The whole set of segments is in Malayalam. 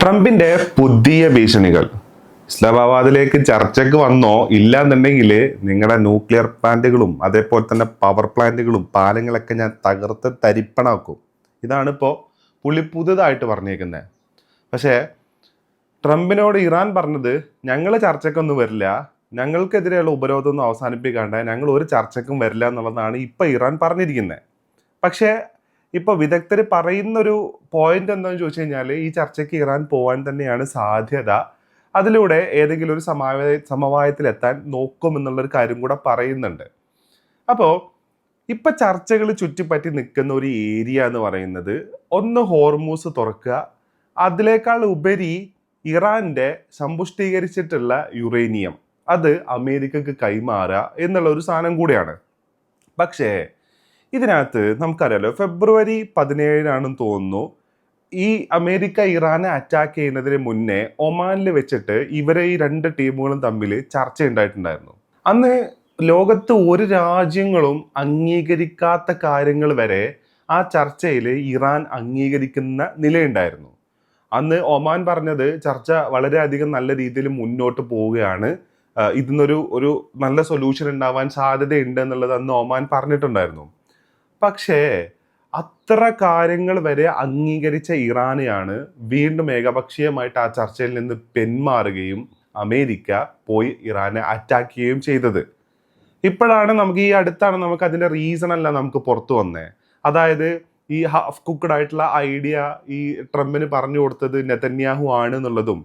ട്രംപിന്റെ പുതിയ ഭീഷണികൾ ഇസ്ലാമാബാദിലേക്ക് ചർച്ചയ്ക്ക് വന്നോ ഇല്ലാന്നുണ്ടെങ്കിൽ നിങ്ങളുടെ ന്യൂക്ലിയർ പ്ലാന്റുകളും അതേപോലെ തന്നെ പവർ പ്ലാന്റുകളും പാലങ്ങളൊക്കെ ഞാൻ തകർത്ത് തരിപ്പണാക്കും. ഇതാണ് ഇപ്പോൾ പുള്ളി പുതുതായിട്ട് പറഞ്ഞേക്കുന്നത്. പക്ഷേ ട്രംപിനോട് ഇറാൻ പറഞ്ഞത് ഞങ്ങൾ ചർച്ചയ്ക്കൊന്നും വരില്ല, ഞങ്ങൾക്കെതിരെയുള്ള ഉപരോധമൊന്നും അവസാനിപ്പിക്കാണ്ട് ഞങ്ങൾ ഒരു ചർച്ചയ്ക്കും വരില്ല എന്നുള്ളതാണ് ഇപ്പം ഇറാൻ പറഞ്ഞിരിക്കുന്നത്. പക്ഷേ ഇപ്പോൾ വിദഗ്ധർ പറയുന്നൊരു പോയിന്റ് എന്താണെന്ന് ചോദിച്ചു കഴിഞ്ഞാൽ ഈ ചർച്ചയ്ക്ക് ഇറാൻ പോകാൻ തന്നെയാണ് സാധ്യത. അതിലൂടെ ഏതെങ്കിലും ഒരു സമവായത്തിലെത്താൻ നോക്കുമെന്നുള്ളൊരു കാര്യം കൂടെ പറയുന്നുണ്ട്. അപ്പോൾ ഇപ്പം ചർച്ചകൾ ചുറ്റിപ്പറ്റി നിൽക്കുന്ന ഒരു ഏരിയ എന്ന് പറയുന്നത് ഒന്ന് ഹോർമൂസ് തുറക്കുക, അതിനേക്കാൾ ഉപരി ഇറാൻ്റെ സമ്പുഷ്ടീകരിച്ചിട്ടുള്ള യുറേനിയം അത് അമേരിക്കക്ക് കൈമാറുക എന്നുള്ള ഒരു സാധനം കൂടിയാണ്. പക്ഷേ ഇതിനകത്ത് നമുക്കറിയാലോ, ഫെബ്രുവരി 17 തോന്നുന്നു ഈ അമേരിക്ക ഇറാനെ അറ്റാക്ക് ചെയ്യുന്നതിന് മുന്നേ ഒമാനിൽ വെച്ചിട്ട് ഇവരെ ഈ രണ്ട് ടീമുകളും തമ്മിൽ ചർച്ച ഉണ്ടായിട്ടുണ്ടായിരുന്നു. അന്ന് ലോകത്ത് ഒരു രാജ്യങ്ങളും അംഗീകരിക്കാത്ത കാര്യങ്ങൾ വരെ ആ ചർച്ചയിൽ ഇറാൻ അംഗീകരിക്കുന്ന നിലയുണ്ടായിരുന്നു. അന്ന് ഒമാൻ പറഞ്ഞത് ചർച്ച വളരെയധികം നല്ല രീതിയിൽ മുന്നോട്ട് പോവുകയാണ്, ഇതിനൊരു നല്ല സൊല്യൂഷൻ ഉണ്ടാവാൻ സാധ്യതയുണ്ട് എന്നുള്ളത് അന്ന് ഒമാൻ പറഞ്ഞിട്ടുണ്ടായിരുന്നു. പക്ഷേ അത്ര കാര്യങ്ങൾ വരെ അംഗീകരിച്ച ഇറാനെയാണ് വീണ്ടും ഏകപക്ഷീയമായിട്ട് ആ ചർച്ചയിൽ നിന്ന് പിന്മാറുകയും അമേരിക്ക പോയി ഇറാനെ അറ്റാക്ക് ചെയ്യുകയും ചെയ്തത്. ഇപ്പോഴാണ് നമുക്ക് ഈ അടുത്താണ് നമുക്ക് അതിൻ്റെ റീസൺ അല്ല നമുക്ക് പുറത്തു വന്നേ. അതായത് ഈ ഹാഫ് കുക്ക്ഡ് ആയിട്ടുള്ള ഐഡിയ ഈ ട്രംപിന് പറഞ്ഞു കൊടുത്തത് നെതന്യാഹു ആണ് എന്നുള്ളതും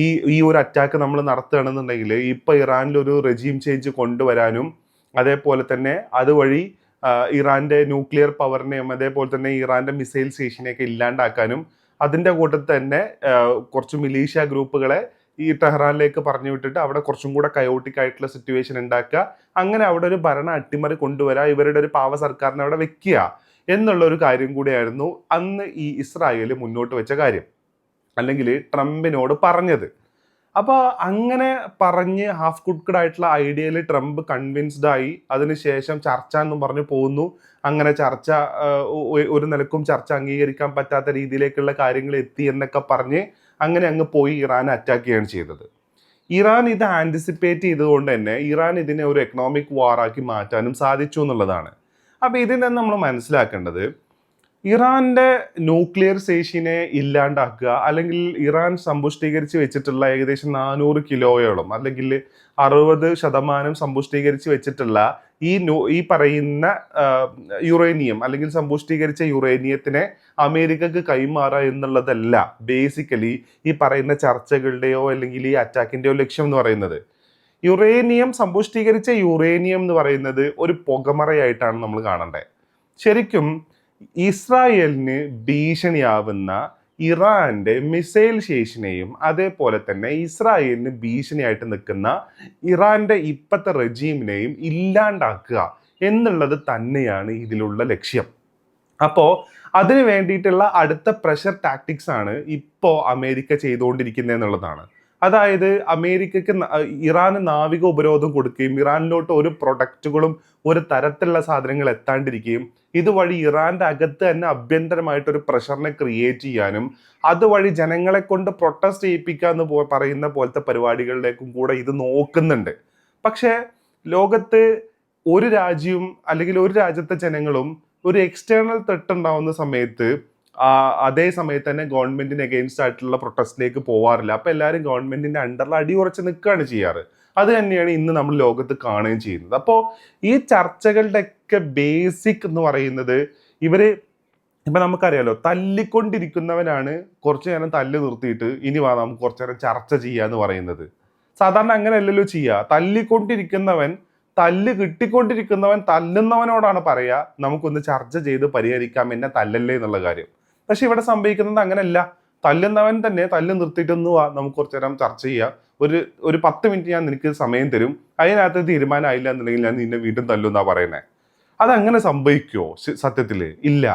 ഈ ഒരു അറ്റാക്ക് നമ്മൾ നടത്തുകയാണെന്നുണ്ടെങ്കിൽ ഇപ്പം ഇറാനിൽ ഒരു റെജീം ചേഞ്ച് കൊണ്ടുവരാനും അതേപോലെ തന്നെ അതുവഴി ഇറാന്റെ ന്യൂക്ലിയർ പവറിനെയും അതേപോലെ തന്നെ ഇറാന്റെ മിസൈൽ സ്റ്റേഷനെയൊക്കെ ഇല്ലാണ്ടാക്കാനും അതിൻ്റെ കൂട്ടത്തിൽ തന്നെ കുറച്ച് മിലീഷ്യ ഗ്രൂപ്പുകളെ ഈ ടെഹ്റാനിലേക്ക് പറഞ്ഞു വിട്ടിട്ട് അവിടെ കുറച്ചും കൂടെ കയോട്ടിക് ആയിട്ടുള്ള സിറ്റുവേഷൻ ഉണ്ടാക്കുക, അങ്ങനെ അവിടെ ഒരു ഭരണ അട്ടിമറി കൊണ്ടുവരിക, ഇവരുടെ ഒരു പാവ സർക്കാരിനെ അവിടെ വെക്കുക എന്നുള്ള ഒരു കാര്യം കൂടിയായിരുന്നു അന്ന് ഈ ഇസ്രായേൽ മുന്നോട്ട് വെച്ച കാര്യം, അല്ലെങ്കിൽ ട്രംപിനോട് പറഞ്ഞത്. അപ്പോൾ അങ്ങനെ പറഞ്ഞ് ഹാഫ് കുക്ക്ഡ് ആയിട്ടുള്ള ഐഡിയയിൽ ട്രംപ് കൺവിൻസ്ഡ് ആയി. അതിനുശേഷം ചർച്ച എന്നും പറഞ്ഞു പോകുന്നു. അങ്ങനെ ചർച്ച ഒരു നിലക്കും ചർച്ച അംഗീകരിക്കാൻ പറ്റാത്ത രീതിയിലേക്കുള്ള കാര്യങ്ങൾ എത്തി എന്നൊക്കെ പറഞ്ഞ് അങ്ങനെ അങ്ങ് പോയി ഇറാനെ അറ്റാക്ക് ചെയ്യുകയാണ് ചെയ്തത്. ഇറാൻ ഇത് ആൻറ്റിസിപ്പേറ്റ് ചെയ്തുകൊണ്ട് തന്നെ ഇറാൻ ഇതിനെ ഒരു എക്കണോമിക് വാറാക്കി മാറ്റാനും സാധിച്ചു എന്നുള്ളതാണ്. അപ്പോൾ ഇതിൽ നിന്ന് നമ്മൾ മനസ്സിലാക്കേണ്ടത് ഇറാന്റെ ന്യൂക്ലിയർ സ്റ്റേഷനെ ഇല്ലാണ്ടാക്കുക, അല്ലെങ്കിൽ ഇറാൻ സമ്പുഷ്ടീകരിച്ച് വെച്ചിട്ടുള്ള ഏകദേശം 400 കിലോയോളം അല്ലെങ്കിൽ 60% സമ്പുഷ്ടീകരിച്ച് വെച്ചിട്ടുള്ള ഈ പറയുന്ന യുറേനിയം അല്ലെങ്കിൽ സമ്പുഷ്ടീകരിച്ച യുറേനിയത്തിനെ അമേരിക്കക്ക് കൈമാറുക എന്നുള്ളതല്ല ബേസിക്കലി ഈ പറയുന്ന ചർച്ചകളുടെയോ അല്ലെങ്കിൽ ഈ അറ്റാക്കിൻ്റെയോ ലക്ഷ്യം എന്ന് പറയുന്നത്. യുറേനിയം സമ്പുഷ്ടീകരിച്ച യുറേനിയം എന്ന് പറയുന്നത് ഒരു പുകമറയായിട്ടാണ് നമ്മൾ കാണേണ്ടത്. ശരിക്കും ഇസ്രായേലിന് ഭീഷണിയാവുന്ന ഇറാന്റെ മിസൈൽ ശേഷിനെയും അതേപോലെ തന്നെ ഇസ്രായേലിന് ഭീഷണിയായിട്ട് നിൽക്കുന്ന ഇറാന്റെ ഇപ്പോഴത്തെ റെജീമിനെയും ഇല്ലാണ്ടാക്കുക എന്നുള്ളത് തന്നെയാണ് ഇതിലുള്ള ലക്ഷ്യം. അപ്പോൾ അതിന് വേണ്ടിയിട്ടുള്ള അടുത്ത പ്രഷർ ടാക്ടിക്സ് ആണ് ഇപ്പോൾ അമേരിക്ക ചെയ്തുകൊണ്ടിരിക്കുന്നത് എന്നുള്ളതാണ്. അതായത് അമേരിക്കക്ക് ഇറാന് നാവിക ഉപരോധം കൊടുക്കുകയും ഇറാനിലോട്ട് ഒരു പ്രൊഡക്റ്റുകളും ഒരു തരത്തിലുള്ള സാധനങ്ങൾ എത്താണ്ടിരിക്കുകയും ഇതുവഴി ഇറാന്റെ അകത്ത് തന്നെ ആഭ്യന്തരമായിട്ടൊരു പ്രഷറിനെ ക്രിയേറ്റ് ചെയ്യാനും അതുവഴി ജനങ്ങളെ കൊണ്ട് പ്രൊട്ടസ്റ്റ് ചെയ്യിപ്പിക്കുക എന്ന് പറയുന്ന പോലത്തെ പരിപാടികളിലേക്കും കൂടെ ഇത് നോക്കുന്നുണ്ട്. പക്ഷേ ലോകത്ത് ഒരു രാജ്യവും അല്ലെങ്കിൽ ഒരു രാജ്യത്തെ ജനങ്ങളും ഒരു എക്സ്റ്റേണൽ ത്രെട്ട് ഉണ്ടാവുന്ന സമയത്ത് അതേ സമയത്ത് തന്നെ ഗവൺമെന്റിന് അഗെയിൻസ്റ്റ് ആയിട്ടുള്ള പ്രൊട്ടസ്റ്റിലേക്ക് പോവാറില്ല. അപ്പോൾ എല്ലാവരും ഗവൺമെന്റിന്റെ അണ്ടറിൽ അടിയുറച്ച് നിൽക്കുകയാണ് ചെയ്യാറ്. അത് തന്നെയാണ് ഇന്ന് നമ്മൾ ലോകത്ത് കാണുകയും ചെയ്യുന്നത്. അപ്പോൾ ഈ ചർച്ചകളുടെയൊക്കെ ബേസിക് എന്ന് പറയുന്നത് ഇപ്പം നമുക്കറിയാലോ, തല്ലിക്കൊണ്ടിരിക്കുന്നവനാണ് കുറച്ചു നേരം തല്ല് നിർത്തിയിട്ട് ഇനി വാ നമുക്ക് കുറച്ചു നേരം ചർച്ച ചെയ്യാന്ന് പറയുന്നത്. സാധാരണ അങ്ങനെയല്ലല്ലോ ചെയ്യുക. തല്ലിക്കൊണ്ടിരിക്കുന്നവൻ തല്ല് കിട്ടിക്കൊണ്ടിരിക്കുന്നവൻ തല്ലുന്നവനോടാണ് പറയുക നമുക്കൊന്ന് ചർച്ച ചെയ്ത് പരിഹരിക്കാം, എന്നെ തല്ലല്ലേ എന്നുള്ള കാര്യം. പക്ഷെ ഇവിടെ സംഭവിക്കുന്നത് അങ്ങനെയല്ല. തല്ലുന്നവൻ തന്നെ തല്ല് നിർത്തിയിട്ടൊന്ന് വാ നമുക്ക് കുറച്ചു നേരം ചർച്ച ചെയ്യാം, ഒരു 10 മിനിറ്റ് ഞാൻ നിനക്ക് സമയം തരും, അതിനകത്ത് തീരുമാനമായില്ല എന്നുണ്ടെങ്കിൽ ഞാൻ നിന്നെ വീണ്ടും തല്ലുന്നാ പറയുന്നത്. അതങ്ങനെ സംഭവിക്കുമോ സത്യത്തിൽ? ഇല്ല.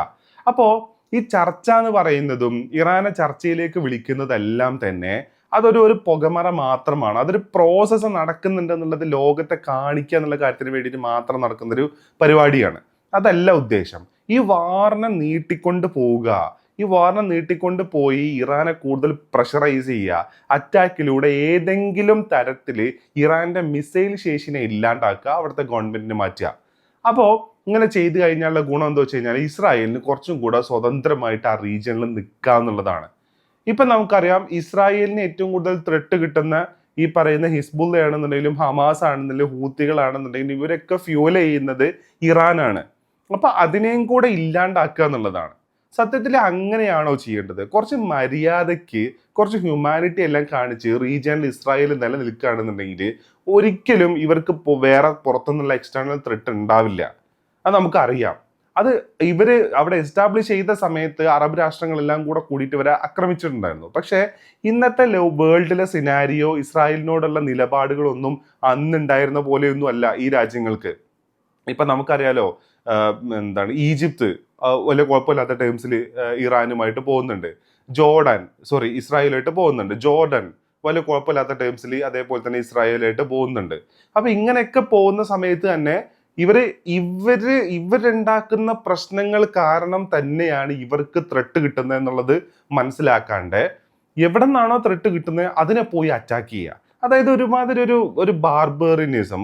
അപ്പോൾ ഈ ചർച്ച എന്ന് പറയുന്നതും ഇറാനെ ചർച്ചയിലേക്ക് വിളിക്കുന്നതെല്ലാം തന്നെ അതൊരു പുകമറ മാത്രമാണ്. അതൊരു പ്രോസസ്സ് നടക്കുന്നുണ്ട് എന്നുള്ളത് ലോകത്തെ കാണിക്കുക എന്നുള്ള കാര്യത്തിന് വേണ്ടിയിട്ട് മാത്രം നടക്കുന്നൊരു പരിപാടിയാണ്. അതല്ല ഉദ്ദേശം. ഈ വാറിനെ നീട്ടിക്കൊണ്ട് പോവുക, ഈ വാറിനെ നീട്ടിക്കൊണ്ട് പോയി ഇറാനെ കൂടുതൽ പ്രഷറൈസ് ചെയ്യുക, അറ്റാക്കിലൂടെ ഏതെങ്കിലും തരത്തിൽ ഇറാന്റെ മിസൈൽ ശേഷിനെ ഇല്ലാണ്ടാക്കുക, അവിടുത്തെ ഗവൺമെന്റിനെ മാറ്റുക. അപ്പോൾ ഇങ്ങനെ ചെയ്തു കഴിഞ്ഞാലുള്ള ഗുണം എന്താ വെച്ച് കഴിഞ്ഞാൽ ഇസ്രായേലിന് കുറച്ചും കൂടെ സ്വതന്ത്രമായിട്ട് ആ റീജിയനിൽ നിൽക്കുക എന്നുള്ളതാണ്. ഇപ്പം നമുക്കറിയാം ഇസ്രായേലിന് ഏറ്റവും കൂടുതൽ ത്രെട്ട് കിട്ടുന്ന ഈ പറയുന്ന ഹിസ്ബുള്ള ആണെന്നുണ്ടെങ്കിലും ഹമാസ് ആണെന്നുണ്ടെങ്കിലും ഹൂത്തികളാണെന്നുണ്ടെങ്കിലും ഇവരൊക്കെ ഫ്യൂൽ ചെയ്യുന്നത് ഇറാനാണ്. അപ്പൊ അതിനെയും കൂടെ ഇല്ലാണ്ടാക്കുക എന്നുള്ളതാണ്. സത്യത്തിൽ അങ്ങനെയാണോ ചെയ്യേണ്ടത്? കുറച്ച് മര്യാദയ്ക്ക് കുറച്ച് ഹ്യൂമാനിറ്റി എല്ലാം കാണിച്ച് റീജിയനിൽ ഇസ്രായേൽ നിലനിൽക്കുകയാണെന്നുണ്ടെങ്കിൽ ഒരിക്കലും ഇവർക്ക് വേറെ പുറത്തുനിന്നുള്ള എക്സ്റ്റേണൽ ത്രെട്ട് ഉണ്ടാവില്ല. അത് നമുക്കറിയാം. അത് ഇവര് അവിടെ എസ്റ്റാബ്ലിഷ് ചെയ്ത സമയത്ത് അറബ് രാഷ്ട്രങ്ങളെല്ലാം കൂടെ കൂടിയിട്ട് ഇവരെ ആക്രമിച്ചിട്ടുണ്ടായിരുന്നു. പക്ഷേ ഇന്നത്തെ വേൾഡിലെ സിനാരിയോ ഇസ്രായേലിനോടുള്ള നിലപാടുകളൊന്നും അന്നുണ്ടായിരുന്ന പോലെയൊന്നും അല്ല ഈ രാജ്യങ്ങൾക്ക്. ഇപ്പൊ നമുക്കറിയാലോ, ഈജിപ്ത് വലിയ കുഴപ്പമില്ലാത്ത ടേംസിൽ ഇറാനുമായിട്ട് പോകുന്നുണ്ട്. ഇസ്രായേലായിട്ട് പോകുന്നുണ്ട്. ജോർഡൻ വലിയ കുഴപ്പമില്ലാത്ത ടേംസിൽ അതേപോലെ തന്നെ ഇസ്രായേലായിട്ട് പോകുന്നുണ്ട്. അപ്പൊ ഇങ്ങനെയൊക്കെ പോകുന്ന സമയത്ത് തന്നെ ഇവരുണ്ടാക്കുന്ന പ്രശ്നങ്ങൾ കാരണം തന്നെയാണ് ഇവർക്ക് ത്രെട്ട് കിട്ടുന്നത് എന്നുള്ളത് മനസ്സിലാക്കാണ്ട് എവിടെ നിന്നാണോ ത്രെട്ട് കിട്ടുന്നത് അതിനെ പോയി അറ്റാക്ക് ചെയ്യുക. അതായത് ഒരുമാതിരി ഒരു ബാർബറിനിസം,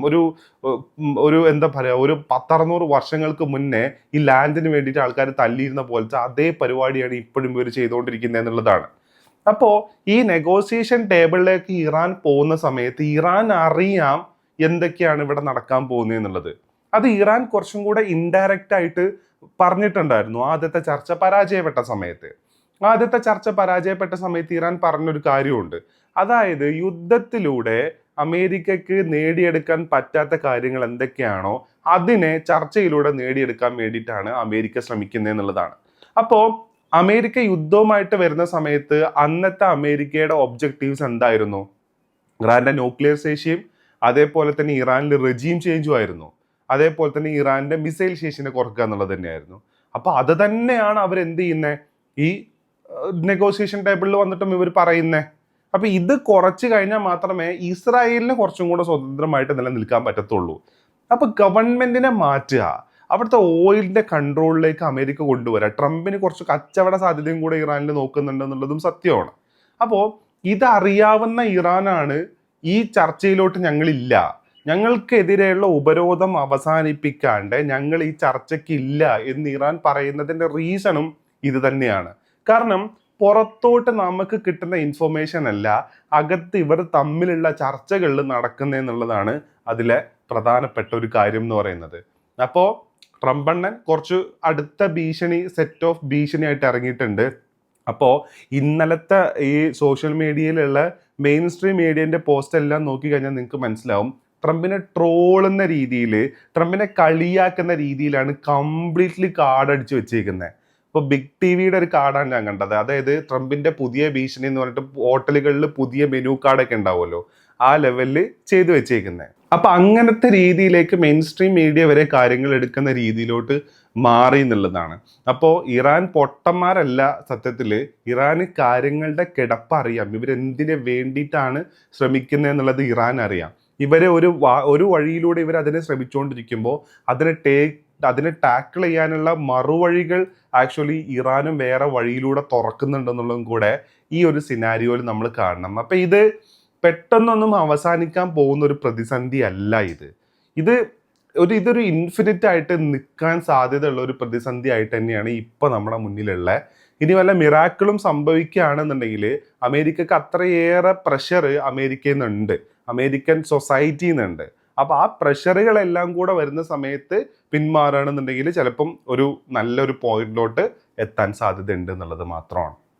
ഒരു എന്താ പറയുക, ഒരു 10-600 വർഷങ്ങൾക്ക് മുന്നേ ഈ ലാൻഡിന് വേണ്ടിയിട്ട് ആൾക്കാർ തല്ലിയിരുന്ന പോലത്തെ അതേ പരിപാടിയാണ് ഇപ്പോഴും ഇവർ ചെയ്തുകൊണ്ടിരിക്കുന്നത് എന്നുള്ളതാണ്. അപ്പോൾ ഈ നെഗോസിയേഷൻ ടേബിളിലേക്ക് ഇറാൻ പോകുന്ന സമയത്ത് ഇറാൻ അറിയാം എന്തൊക്കെയാണ് ഇവിടെ നടക്കാൻ പോകുന്നത് എന്നുള്ളത്. അത് ഇറാൻ കുറച്ചും കൂടെ ഇൻഡയറക്റ്റ് ആയിട്ട് പറഞ്ഞിട്ടുണ്ടായിരുന്നു ആദ്യത്തെ ചർച്ച പരാജയപ്പെട്ട സമയത്ത് ഇറാൻ പറഞ്ഞൊരു കാര്യമുണ്ട്. അതായത് യുദ്ധത്തിലൂടെ അമേരിക്കക്ക് നേടിയെടുക്കാൻ പറ്റാത്ത കാര്യങ്ങൾ എന്തൊക്കെയാണോ അതിനെ ചർച്ചയിലൂടെ നേടിയെടുക്കാൻ വേണ്ടിയിട്ടാണ് അമേരിക്ക ശ്രമിക്കുന്നത് എന്നുള്ളതാണ്. അപ്പോൾ അമേരിക്ക യുദ്ധവുമായിട്ട് വരുന്ന സമയത്ത് അന്നത്തെ അമേരിക്കയുടെ ഒബ്ജക്റ്റീവ്സ് എന്തായിരുന്നു? ഇറാന്റെ ന്യൂക്ലിയർ ശേഷിയും അതേപോലെ തന്നെ ഇറാനിൽ റെജീം ചേഞ്ചും ആയിരുന്നു. അതേപോലെ തന്നെ ഇറാന്റെ മിസൈൽ ശേഷിനെ കുറക്കുക എന്നുള്ളത് തന്നെയായിരുന്നു. അപ്പൊ അത് തന്നെയാണ് അവരെന്ത് ചെയ്യുന്നത്, ഈ നെഗോസിയേഷൻ ടേബിളിൽ വന്നിട്ടും ഇവർ പറയുന്നത്. അപ്പൊ ഇത് കുറച്ച് കഴിഞ്ഞാൽ മാത്രമേ ഇസ്രായേലിന് കുറച്ചും കൂടെ സ്വതന്ത്രമായിട്ട് നിലനിൽക്കാൻ പറ്റത്തുള്ളൂ. അപ്പൊ ഗവൺമെന്റിനെ മാറ്റുക, അവിടുത്തെ ഓയിലിന്റെ കൺട്രോളിലേക്ക് അമേരിക്ക കൊണ്ടുവരിക, ട്രംപിന് കുറച്ച് കച്ചവട സാധ്യതയും കൂടെ ഇറാനിൽ നോക്കുന്നുണ്ട് എന്നുള്ളതും സത്യമാണ്. അപ്പോൾ ഇതറിയാവുന്ന ഇറാനാണ് ഈ ചർച്ചയിലോട്ട് ഞങ്ങളില്ല, ഞങ്ങൾക്കെതിരെയുള്ള ഉപരോധം അവസാനിപ്പിക്കാണ്ട് ഞങ്ങൾ ഈ ചർച്ചയ്ക്കില്ല എന്ന് ഇറാൻ പറയുന്നതിന്റെ റീസണും ഇത് തന്നെയാണ്. കാരണം പുറത്തോട്ട് നമുക്ക് കിട്ടുന്ന ഇൻഫർമേഷൻ അല്ല അകത്ത് ഇവർ തമ്മിലുള്ള ചർച്ചകളിൽ നടക്കുന്നതെന്നുള്ളതാണ് അതിലെ പ്രധാനപ്പെട്ട ഒരു കാര്യം എന്ന് പറയുന്നത്. അപ്പോൾ ട്രംപണ്ണൻ കുറച്ച് അടുത്ത സെറ്റ് ഓഫ് ഭീഷണിയായിട്ട് ഇറങ്ങിയിട്ടുണ്ട്. അപ്പോൾ ഇന്നലത്തെ ഈ സോഷ്യൽ മീഡിയയിലുള്ള മെയിൻ സ്ട്രീം മീഡിയന്റെ പോസ്റ്റ് എല്ലാം നോക്കിക്കഴിഞ്ഞാൽ നിങ്ങൾക്ക് മനസ്സിലാവും ട്രംപിനെ ട്രോളുന്ന രീതിയിൽ, ട്രംപിനെ കളിയാക്കുന്ന രീതിയിലാണ് കംപ്ലീറ്റ്ലി കാർഡ് അടിച്ചു വെച്ചേക്കുന്നത്. ഇപ്പോൾ ബിഗ് ടിവിയുടെ ഒരു കാർഡാണ് ഞാൻ കണ്ടത്. അതായത് ട്രംപിന്റെ പുതിയ ഭീഷണി എന്ന് പറഞ്ഞിട്ട് ഹോട്ടലുകളിൽ പുതിയ മെനു കാർഡൊക്കെ ഉണ്ടാവുമല്ലോ, ആ ലെവലിൽ ചെയ്തു വെച്ചേക്കുന്നത്. അപ്പൊ അങ്ങനത്തെ രീതിയിലേക്ക് മെയിൻ സ്ട്രീം മീഡിയ വരെ കാര്യങ്ങൾ എടുക്കുന്ന രീതിയിലോട്ട് മാറി എന്നുള്ളതാണ്. അപ്പോൾ ഇറാൻ പൊട്ടന്മാരല്ല, സത്യത്തിൽ ഇറാന് കാര്യങ്ങളുടെ കിടപ്പ് അറിയാം, ഇവരെന്തിനു വേണ്ടിയിട്ടാണ് ശ്രമിക്കുന്നത് എന്നുള്ളത് ഇറാൻ അറിയാം. ഇവരെ ഒരു വഴിയിലൂടെ ഇവർ അതിനെ ശ്രമിച്ചുകൊണ്ടിരിക്കുമ്പോൾ അതിനെ ടാക്കിൾ ചെയ്യാനുള്ള മറുവഴികൾ ആക്ച്വലി ഇറാനും വേറെ വഴിയിലൂടെ തുറക്കുന്നുണ്ടെന്നുള്ളതും കൂടെ ഈ ഒരു സിനാരിയോയിൽ നമ്മൾ കാണണം. അപ്പൊ ഇത് പെട്ടെന്നൊന്നും അവസാനിക്കാൻ പോകുന്ന ഒരു പ്രതിസന്ധി അല്ല ഇതൊരു ഇൻഫിനിറ്റ് ആയിട്ട് നിൽക്കാൻ സാധ്യതയുള്ള ഒരു പ്രതിസന്ധി ആയിട്ട് തന്നെയാണ് ഇപ്പൊ നമ്മുടെ മുന്നിലുള്ള. ഇനി വല്ല മിറാക്കിളും സംഭവിക്കുകയാണെന്നുണ്ടെങ്കിൽ അമേരിക്കക്ക് അത്രയേറെ പ്രഷർ അമേരിക്കയിൽ നിന്നുണ്ട്, അമേരിക്കൻ സൊസൈറ്റിയിൽ നിന്നുണ്ട്. അപ്പൊ ആ പ്രഷറുകളെല്ലാം കൂടെ വരുന്ന സമയത്ത് പിന്മാറുകയാണെന്നുണ്ടെങ്കിൽ ചിലപ്പം ഒരു നല്ലൊരു പോയിന്റിലോട്ട് എത്താൻ സാധ്യത ഉണ്ട് എന്നുള്ളത് മാത്രമാണ്.